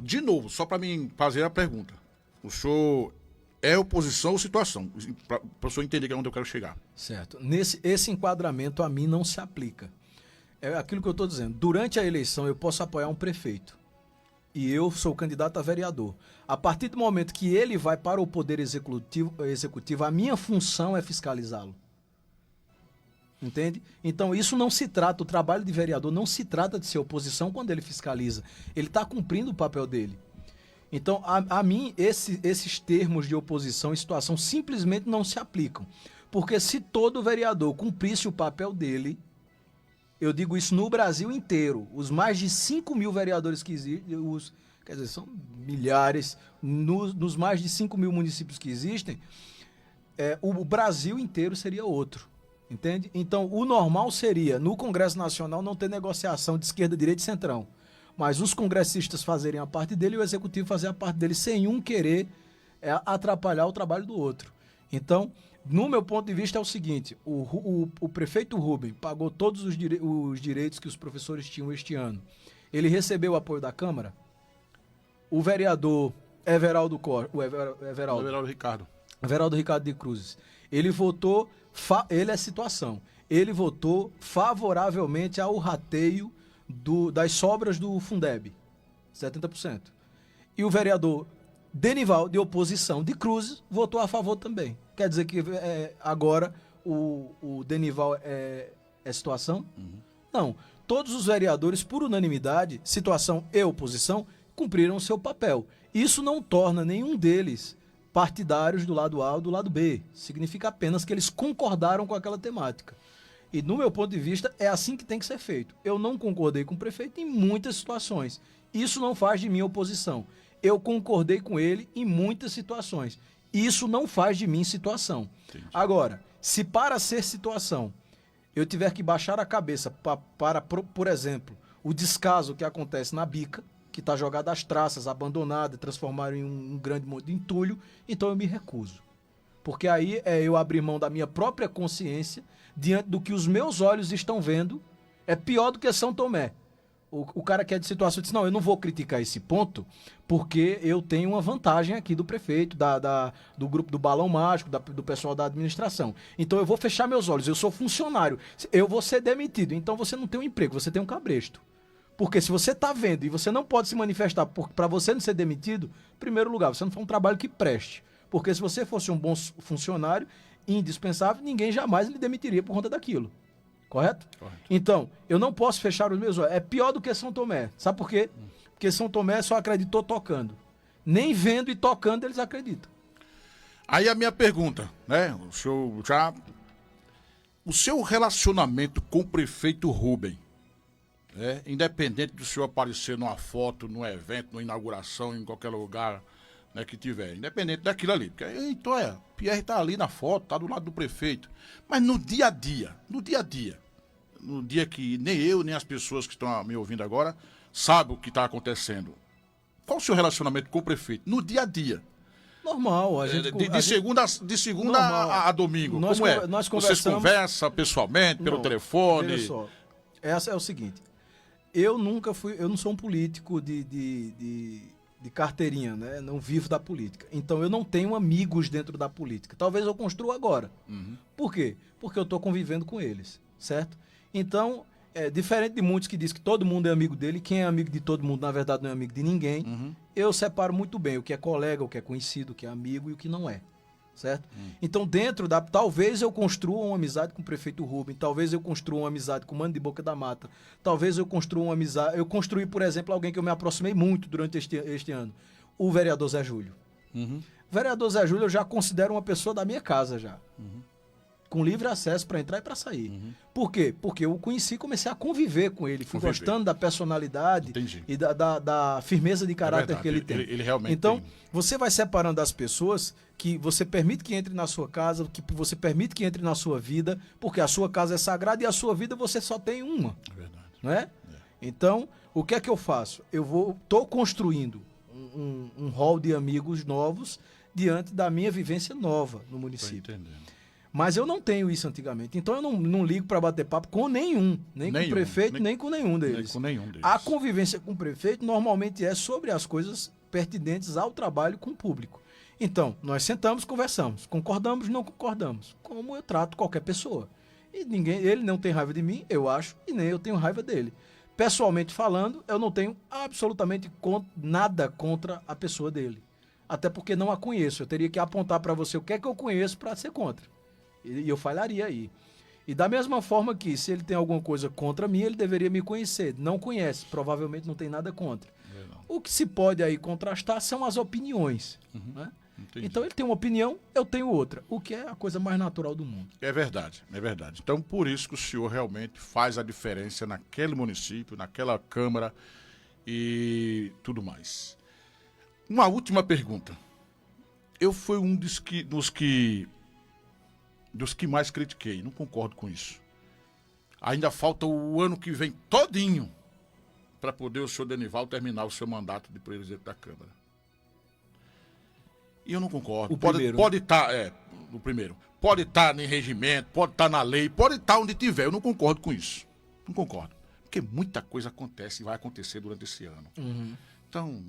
[SPEAKER 1] de novo, só para mim fazer a pergunta, o senhor é oposição ou situação? Para o senhor entender que é onde eu quero chegar.
[SPEAKER 3] Certo. Esse enquadramento a mim não se aplica. É aquilo que eu estou dizendo. Durante a eleição eu posso apoiar um prefeito. E eu sou candidato a vereador. A partir do momento que ele vai para o poder executivo, a minha função é fiscalizá-lo. Entende? Então isso não se trata, o trabalho de vereador não se trata de ser oposição quando ele fiscaliza. Ele está cumprindo o papel dele. Então, a mim, esses termos de oposição e situação simplesmente não se aplicam. Porque se todo vereador cumprisse o papel dele, eu digo isso no Brasil inteiro, os mais de 5 mil vereadores que existem, quer dizer, são milhares, nos mais de 5 mil municípios que existem, o Brasil inteiro seria outro. Entende? Então, o normal seria, no Congresso Nacional, não ter negociação de esquerda, direita e centrão. Mas os congressistas fazerem a parte dele e o executivo fazer a parte dele sem um querer atrapalhar o trabalho do outro. Então, no meu ponto de vista é o seguinte, o prefeito Rubem pagou todos os direitos que os professores tinham este ano. Ele recebeu o apoio da Câmara. O vereador Everaldo Ricardo de Cruzes, ele votou, ele é situação, ele votou favoravelmente ao rateio das sobras do Fundeb, 70%. E o vereador Denival, de oposição de Cruzes, votou a favor também. Quer dizer que agora o Denival é situação? Uhum. Não. Todos os vereadores, por unanimidade, situação e oposição, cumpriram o seu papel. Isso não torna nenhum deles partidários do lado A ou do lado B. Significa apenas que eles concordaram com aquela temática. E, no meu ponto de vista, é assim que tem que ser feito. Eu não concordei com o prefeito em muitas situações. Isso não faz de mim oposição. Eu concordei com ele em muitas situações. Isso não faz de mim situação. Entendi. Agora, se para ser situação eu tiver que baixar a cabeça para, por exemplo, o descaso que acontece na Bica, que está jogada às traças, abandonada, transformada em um grande monte de entulho, então eu me recuso. Porque aí eu abrir mão da minha própria consciência diante do que os meus olhos estão vendo, é pior do que São Tomé. O cara que é de situação diz, não, eu não vou criticar esse ponto, porque eu tenho uma vantagem aqui do prefeito, do grupo do Balão Mágico, do pessoal da administração. Então eu vou fechar meus olhos, eu sou funcionário, eu vou ser demitido. Então você não tem um emprego, você tem um cabresto. Porque se você está vendo e você não pode se manifestar para você não ser demitido, em primeiro lugar, você não faz um trabalho que preste. Porque se você fosse um bom funcionário, indispensável, ninguém jamais lhe demitiria por conta daquilo. Correto? Correto? Então, eu não posso fechar os meus olhos. É pior do que São Tomé. Sabe por quê? Porque São Tomé só acreditou tocando. Nem vendo e tocando eles acreditam.
[SPEAKER 1] Aí a minha pergunta, né? O seu relacionamento com o prefeito Rubem, independente do senhor aparecer numa foto, num evento, numa inauguração, em qualquer lugar, né, que tiver, independente daquilo ali. Porque, então Pierre está ali na foto, está do lado do prefeito. Mas no dia a dia, no dia que nem eu, nem as pessoas que estão me ouvindo agora, sabem o que está acontecendo. Qual o seu relacionamento com o prefeito? No dia a dia.
[SPEAKER 3] Normal.
[SPEAKER 1] De segunda a domingo. Como é? Vocês conversam pessoalmente, pelo telefone?
[SPEAKER 3] Olha só, essa é o seguinte. Eu não sou um político de carteirinha, né? Não vivo da política. Então eu não tenho amigos dentro da política. Talvez eu construa agora. Uhum. Por quê? Porque eu estou convivendo com eles, certo? Então diferente de muitos que dizem que todo mundo é amigo dele, quem é amigo de todo mundo, na verdade, não é amigo de ninguém. Eu separo muito bem o que é colega, o que é conhecido, o que é amigo e o que não é. Certo? Então, talvez eu construa uma amizade com o prefeito Rubem, talvez eu construa uma amizade com o Mano de Boca da Mata, talvez eu construa uma amizade. Eu construí, por exemplo, alguém que eu me aproximei muito durante este ano, o vereador Zé Júlio. O vereador Zé Júlio eu já considero uma pessoa da minha casa já. Com livre acesso para entrar e para sair. Por quê? Porque eu o conheci, comecei a conviver com ele, fui gostando da personalidade e da firmeza de caráter que ele tem.
[SPEAKER 1] Ele realmente
[SPEAKER 3] então,
[SPEAKER 1] tem.
[SPEAKER 3] você vai separando as pessoas que você permite que entre na sua casa, que você permite que entre na sua vida, porque a sua casa é sagrada e a sua vida você só tem uma.
[SPEAKER 1] É verdade.
[SPEAKER 3] Não é? Então, o que é que eu faço? Estou construindo um hall de amigos novos diante da minha vivência nova no município. Mas eu não tenho isso antigamente. Então eu não ligo para bater papo com nenhum. Nem com o prefeito, nem com nenhum deles. A convivência com o prefeito normalmente é sobre as coisas pertinentes ao trabalho com o público. Então, nós sentamos, conversamos. Concordamos, não concordamos. Como eu trato qualquer pessoa. E ele não tem raiva de mim, eu acho, e nem eu tenho raiva dele. Pessoalmente falando, eu não tenho absolutamente nada contra a pessoa dele. Até porque não a conheço. Eu teria que apontar para você o que é que eu conheço para ser contra. E eu falharia aí. E da mesma forma que, se ele tem alguma coisa contra mim, ele deveria me conhecer. Não conhece, provavelmente não tem nada contra. O que se pode aí contrastar são as opiniões. Né? Então ele tem uma opinião, eu tenho outra. O que é a coisa mais natural do mundo.
[SPEAKER 1] É verdade, é verdade. Então, por isso que o senhor realmente faz a diferença naquele município, naquela Câmara e tudo mais. Uma última pergunta. Eu fui um dos que mais critiquei, não concordo com isso. Ainda falta o ano que vem todinho para poder o senhor Denival terminar o seu mandato de presidente da Câmara. E eu não concordo. Pode estar, o primeiro. Pode estar em regimento, pode estar na lei, pode estar onde tiver. Eu não concordo com isso. Não concordo. Porque muita coisa acontece e vai acontecer durante esse ano. Então,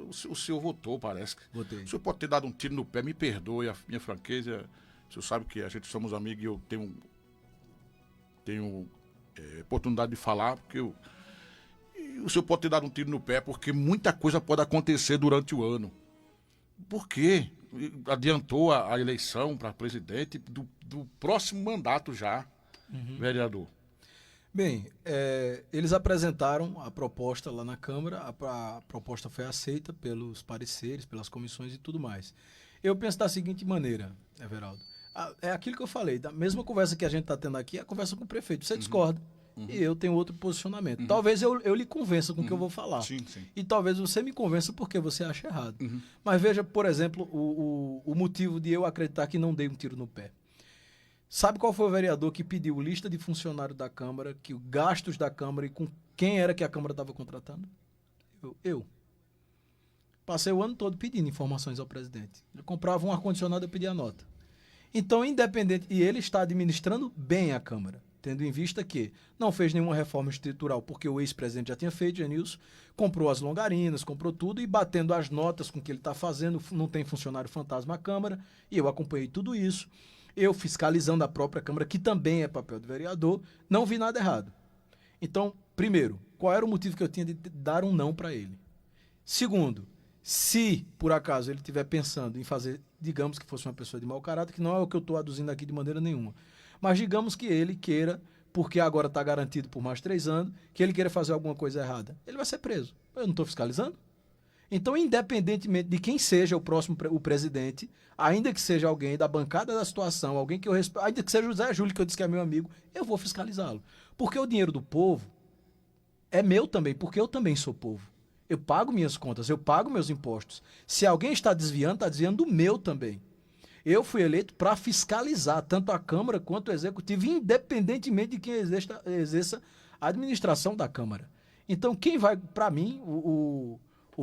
[SPEAKER 1] o senhor votou, parece.
[SPEAKER 3] Votei.
[SPEAKER 1] O senhor pode ter dado um tiro no pé, me perdoe a minha franqueza. O senhor sabe que a gente somos amigos e eu tenho oportunidade de falar, porque o senhor pode ter dado um tiro no pé, porque muita coisa pode acontecer durante o ano. Por quê? Adiantou a eleição para presidente do próximo mandato já, vereador.
[SPEAKER 3] Bem, eles apresentaram a proposta lá na Câmara, a proposta foi aceita pelos pareceres, pelas comissões e tudo mais. Eu penso da seguinte maneira, Everaldo. É aquilo que eu falei, da mesma conversa que a gente está tendo aqui, é a conversa com o prefeito. Você discorda e eu tenho outro posicionamento. Talvez eu lhe convença com o que eu vou falar.
[SPEAKER 1] Sim.
[SPEAKER 3] E talvez você me convença porque você acha errado. Mas veja, por exemplo, o motivo de eu acreditar que não dei um tiro no pé. Sabe qual foi o vereador que pediu lista de funcionários da Câmara, que os gastos da Câmara e com quem era que a Câmara estava contratando? Eu. Passei o ano todo pedindo informações ao presidente. Eu comprava um ar-condicionado, eu pedia a nota. Então, independente, e ele está administrando bem a Câmara, tendo em vista que não fez nenhuma reforma estrutural, porque o ex-presidente já tinha feito, Genilson, comprou as longarinas, comprou tudo, e batendo as notas com o que ele está fazendo, não tem funcionário fantasma à Câmara, e eu acompanhei tudo isso, eu fiscalizando a própria Câmara, que também é papel do vereador, não vi nada errado. Então, primeiro, qual era o motivo que eu tinha de dar um não para ele? Segundo, se, por acaso, ele estiver pensando em fazer, digamos que fosse uma pessoa de mau caráter, que não é o que eu estou aduzindo aqui de maneira nenhuma, mas digamos que ele queira, porque agora está garantido por mais 3 anos, que ele queira fazer alguma coisa errada, ele vai ser preso. Eu não estou fiscalizando? Então, independentemente de quem seja o presidente, ainda que seja alguém da bancada da situação, alguém que eu respeito, ainda que seja o Zé Júlio, que eu disse que é meu amigo, eu vou fiscalizá-lo. Porque o dinheiro do povo é meu também, porque eu também sou povo. Eu pago minhas contas, eu pago meus impostos. Se alguém está desviando do meu também. Eu fui eleito para fiscalizar tanto a Câmara quanto o Executivo, independentemente de quem exerça a administração da Câmara. Então, quem vai, para mim, o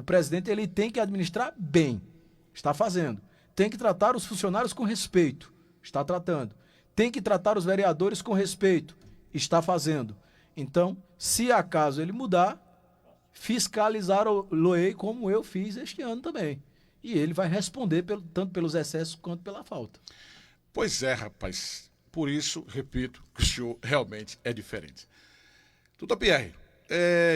[SPEAKER 3] presidente, ele tem que administrar bem. Está fazendo. Tem que tratar os funcionários com respeito. Está tratando. Tem que tratar os vereadores com respeito. Está fazendo. Então, se acaso ele mudar, fiscalizar-lo-ei como eu fiz este ano também. E ele vai responder tanto pelos excessos quanto pela falta.
[SPEAKER 1] Pois é, rapaz. Por isso, repito, que o senhor realmente é diferente. Doutor Pierre,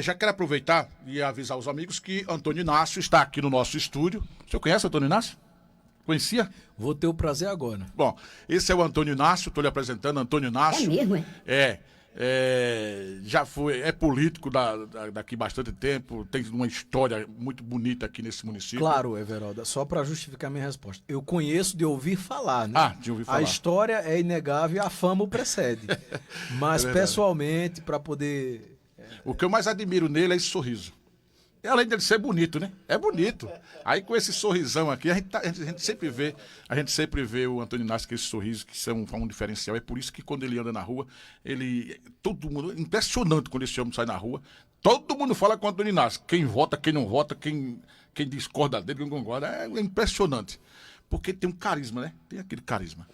[SPEAKER 1] já quero aproveitar e avisar os amigos que Antônio Inácio está aqui no nosso estúdio. O senhor conhece o Antônio Inácio? Conhecia?
[SPEAKER 3] Vou ter o prazer agora.
[SPEAKER 1] Bom, esse é o Antônio Inácio, estou lhe apresentando, Antônio Inácio.
[SPEAKER 5] É mesmo, é?
[SPEAKER 1] Já foi, é político daqui bastante tempo, tem uma história muito bonita aqui nesse município.
[SPEAKER 3] Claro, Everaldo, só para justificar minha resposta. Eu conheço de ouvir falar, né?
[SPEAKER 1] De ouvir falar.
[SPEAKER 3] A história é inegável e a fama o precede. Mas, pessoalmente, para poder...
[SPEAKER 1] O que eu mais admiro nele é esse sorriso. E além dele ser bonito, né? É bonito. Aí com esse sorrisão aqui, a gente sempre vê o Antônio Inácio com esse sorriso, que são um diferencial. É por isso que quando ele anda na rua, todo mundo, impressionante quando esse homem sai na rua, todo mundo fala com o Antônio Inácio. Quem vota, quem não vota, quem discorda dele, quem concorda, é impressionante. Porque tem um carisma, né? Tem aquele carisma.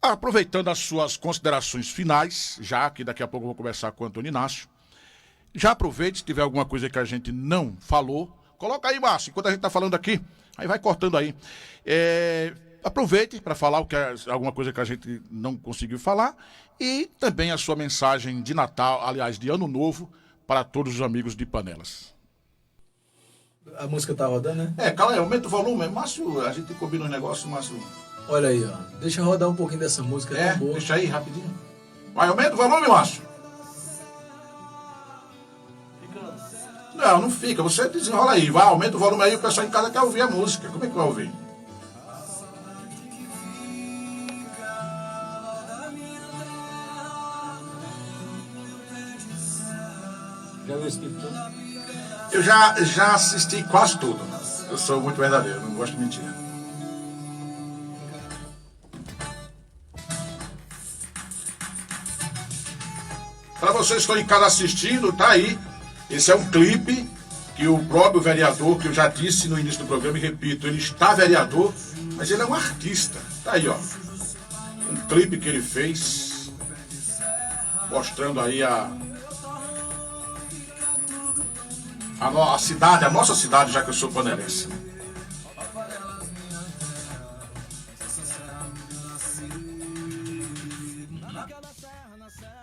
[SPEAKER 1] Aproveitando as suas considerações finais, já que daqui a pouco eu vou conversar com o Antônio Inácio, já aproveite, se tiver alguma coisa que a gente não falou, coloca aí, Márcio, enquanto a gente está falando aqui, aí vai cortando aí. Aproveite para falar alguma coisa que a gente não conseguiu falar e também a sua mensagem de Natal, aliás, de Ano Novo, para todos os amigos de Panelas.
[SPEAKER 3] A música tá rodando, né?
[SPEAKER 1] Calma aí, aumenta o volume, Márcio, a gente combina os negócios, Márcio.
[SPEAKER 3] Olha aí, ó. Deixa eu rodar um pouquinho dessa música. É boa.
[SPEAKER 1] Deixa aí, rapidinho. Vai, aumenta o volume, Márcio. Não fica. Você desenrola aí. Vai, aumenta o volume aí. O pessoal em casa quer ouvir a música. Como é que vai ouvir?
[SPEAKER 3] Já viu esse clipe todo?
[SPEAKER 1] Eu já assisti quase tudo. Eu sou muito verdadeiro. Não gosto de mentir. Para vocês que estão em casa assistindo, tá aí. Esse é um clipe que o próprio vereador, que eu já disse no início do programa e repito, ele está vereador, mas ele é um artista. Tá aí, ó. Um clipe que ele fez, mostrando aí a cidade, a nossa cidade, já que eu sou panelense.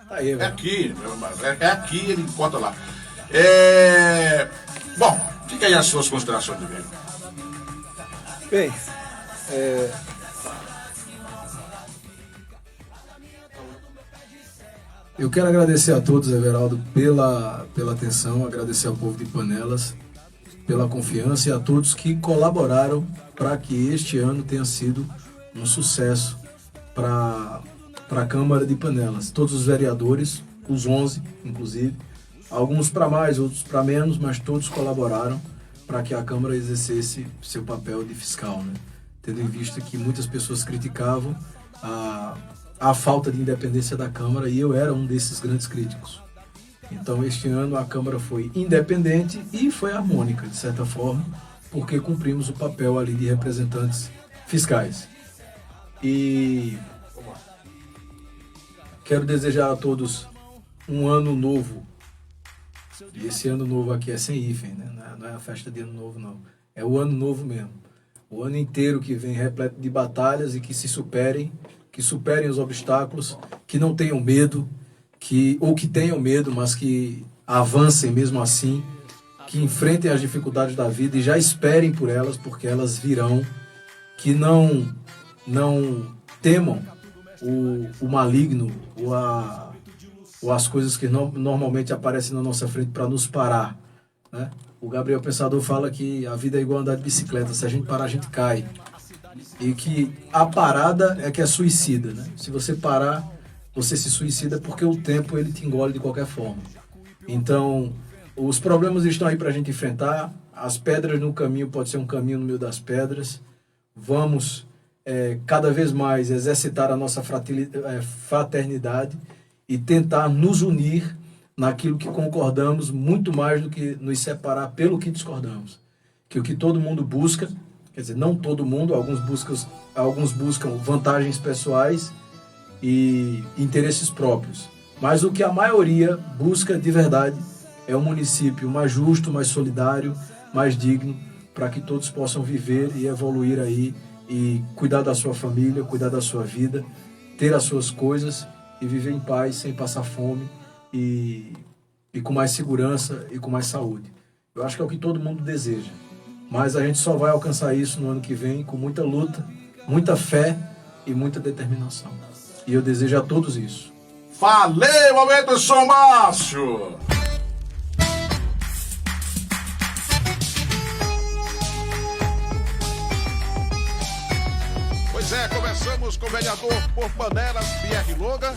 [SPEAKER 3] Aí,
[SPEAKER 1] É aqui, ele encontra lá. Bom, fica aí as suas considerações de ver.
[SPEAKER 3] Bem, eu quero agradecer a todos, Everaldo, pela atenção, agradecer ao povo de Panelas pela confiança e a todos que colaboraram para que este ano tenha sido um sucesso para a Câmara de Panelas. Todos os vereadores, os 11, inclusive, alguns para mais, outros para menos, mas todos colaboraram para que a Câmara exercesse seu papel de fiscal, né? Tendo em vista que muitas pessoas criticavam a falta de independência da Câmara e eu era um desses grandes críticos. Então, este ano a Câmara foi independente e foi harmônica, de certa forma, porque cumprimos o papel ali de representantes fiscais. E quero desejar a todos um ano novo. E esse ano novo aqui é sem hífen, né? Não é a festa de ano novo, não. É o ano novo mesmo. O ano inteiro que vem repleto de batalhas e que se superem, que superem os obstáculos, que não tenham medo, ou que tenham medo, mas que avancem mesmo assim, que enfrentem as dificuldades da vida e já esperem por elas, porque elas virão, que não temam o maligno ou as coisas que normalmente aparecem na nossa frente para nos parar, né? O Gabriel Pensador fala que a vida é igual andar de bicicleta, se a gente parar a gente cai, e que a parada é que é suicida, né? Se você parar, você se suicida porque o tempo ele te engole de qualquer forma. Então, os problemas estão aí para a gente enfrentar, as pedras no caminho pode ser um caminho no meio das pedras, vamos cada vez mais exercitar a nossa fraternidade e tentar nos unir naquilo que concordamos, muito mais do que nos separar pelo que discordamos. Que o que todo mundo busca, quer dizer, não todo mundo, alguns buscam vantagens pessoais e interesses próprios. Mas o que a maioria busca de verdade é um município mais justo, mais solidário, mais digno, para que todos possam viver e evoluir aí e cuidar da sua família, cuidar da sua vida, ter as suas coisas e viver em paz, sem passar fome e e com mais segurança e com mais saúde. Eu acho que é o que todo mundo deseja. Mas a gente só vai alcançar isso no ano que vem com muita luta, muita fé e muita determinação. E eu desejo a todos isso.
[SPEAKER 1] Valeu, aumenta o som, Márcio! Pois é, começamos com o vereador por Panelas, Pierre Loga.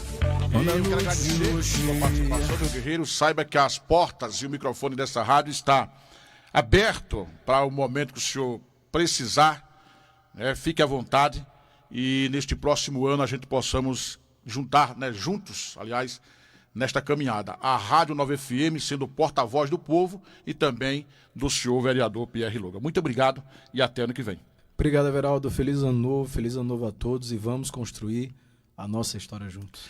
[SPEAKER 1] E eu quero agradecer a sua participação, meu guerreiro. Saiba que as portas e o microfone dessa rádio está aberto para o momento que o senhor precisar. Fique à vontade. E neste próximo ano a gente possamos juntar, juntos, aliás, nesta caminhada. A Rádio 9 FM sendo porta-voz do povo e também do senhor vereador Pierre Loga. Muito obrigado e até ano que vem.
[SPEAKER 3] Obrigado, Everaldo. Feliz ano novo a todos e vamos construir a nossa história juntos.